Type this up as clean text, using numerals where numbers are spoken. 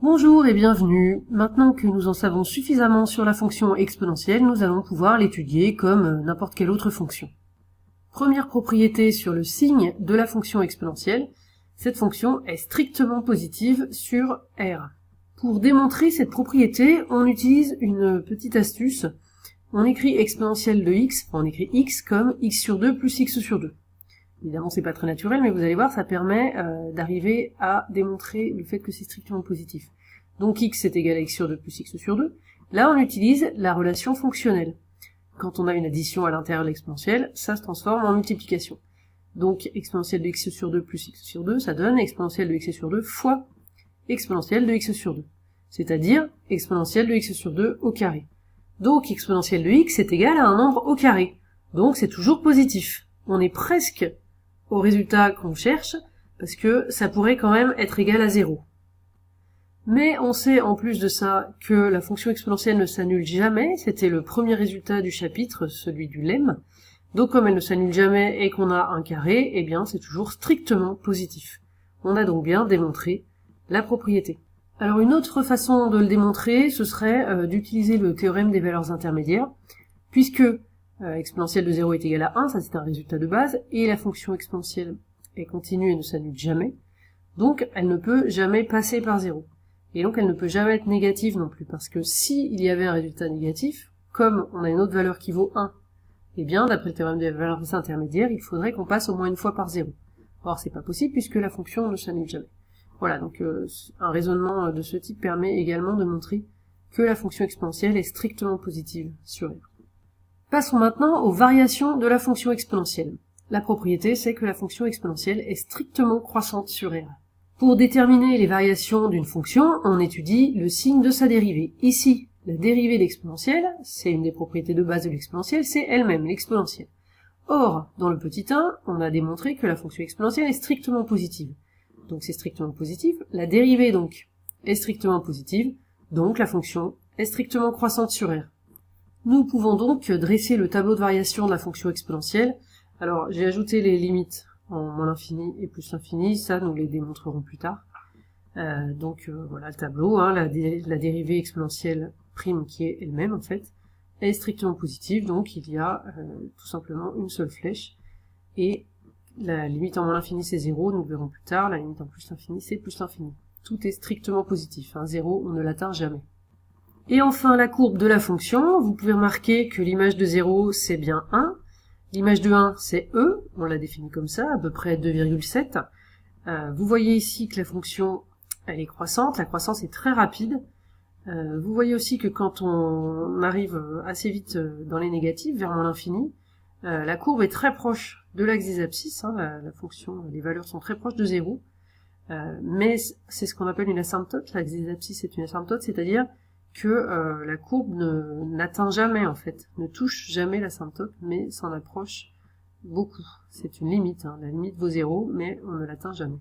Bonjour et bienvenue. Maintenant que nous en savons suffisamment sur la fonction exponentielle, nous allons pouvoir l'étudier comme n'importe quelle autre fonction. Première propriété sur le signe de la fonction exponentielle, cette fonction est strictement positive sur R. Pour démontrer cette propriété, on utilise une petite astuce. On écrit exponentielle de x, on écrit x comme x sur 2 plus x sur 2. Évidemment, c'est pas très naturel, mais vous allez voir, ça permet d'arriver à démontrer le fait que c'est strictement positif. Donc x est égal à x sur 2 plus x sur 2. Là, on utilise la relation fonctionnelle. Quand on a une addition à l'intérieur de l'exponentielle, ça se transforme en multiplication. Donc, exponentielle de x sur 2 plus x sur 2, ça donne exponentielle de x sur 2 fois exponentielle de x sur 2. C'est-à-dire exponentielle de x sur 2 au carré. Donc, exponentielle de x est égal à un nombre au carré. Donc, c'est toujours positif. On est presque au résultat qu'on cherche, parce que ça pourrait quand même être égal à 0. Mais on sait en plus de ça que la fonction exponentielle ne s'annule jamais, c'était le premier résultat du chapitre, celui du lemme. Donc comme elle ne s'annule jamais et qu'on a un carré, eh bien c'est toujours strictement positif. On a donc bien démontré la propriété. Alors une autre façon de le démontrer, ce serait d'utiliser le théorème des valeurs intermédiaires, puisque exponentielle de 0 est égale à 1, ça c'est un résultat de base, et la fonction exponentielle est continue et ne s'annule jamais, donc elle ne peut jamais passer par 0. Et donc elle ne peut jamais être négative non plus, parce que s'il y avait un résultat négatif, comme on a une autre valeur qui vaut 1, eh bien d'après le théorème des valeurs intermédiaires, il faudrait qu'on passe au moins une fois par 0. Or c'est pas possible puisque la fonction ne s'annule jamais. Voilà, donc un raisonnement de ce type permet également de montrer que la fonction exponentielle est strictement positive sur R. Passons maintenant aux variations de la fonction exponentielle. La propriété, c'est que la fonction exponentielle est strictement croissante sur R. Pour déterminer les variations d'une fonction, on étudie le signe de sa dérivée. Ici, la dérivée d'exponentielle, c'est une des propriétés de base de l'exponentielle, c'est elle-même, l'exponentielle. Or, dans le petit 1, on a démontré que la fonction exponentielle est strictement positive. Donc c'est strictement positif, la dérivée donc est strictement positive, donc la fonction est strictement croissante sur R. Nous pouvons donc dresser le tableau de variation de la fonction exponentielle. Alors, j'ai ajouté les limites en moins l'infini et plus l'infini, ça nous les démontrerons plus tard. Voilà le tableau, la dérivée exponentielle prime qui est elle-même en fait, est strictement positive, donc il y a tout simplement une seule flèche, et la limite en moins l'infini c'est 0, nous le verrons plus tard, la limite en plus l'infini c'est plus l'infini. Tout est strictement positif, 0 on ne l'atteint jamais. Et enfin, la courbe de la fonction, vous pouvez remarquer que l'image de 0, c'est bien 1. L'image de 1, c'est E, on l'a défini comme ça, à peu près 2,7. Vous voyez ici que la fonction, elle est croissante, la croissance est très rapide. Vous voyez aussi que quand on arrive assez vite dans les négatifs, vers moins l'infini, la courbe est très proche de l'axe des abscisses, la fonction, les valeurs sont très proches de 0. Mais c'est ce qu'on appelle une asymptote, l'axe des abscisses est une asymptote, c'est-à-dire que la courbe n'atteint jamais en fait, ne touche jamais l'asymptote, mais s'en approche beaucoup. C'est une limite, la limite vaut 0, mais on ne l'atteint jamais.